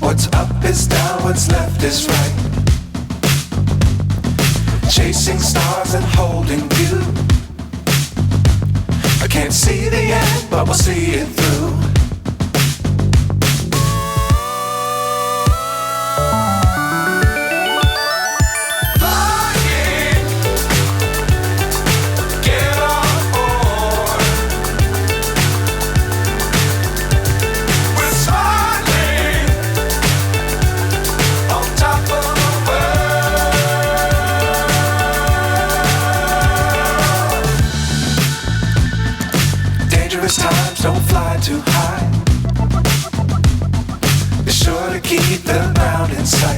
What's up is down, what's left is right. Chasing stars and holding you. I can't see the end, but we'll see it through. Times don't fly too high. Be sure to keep the ground in sight.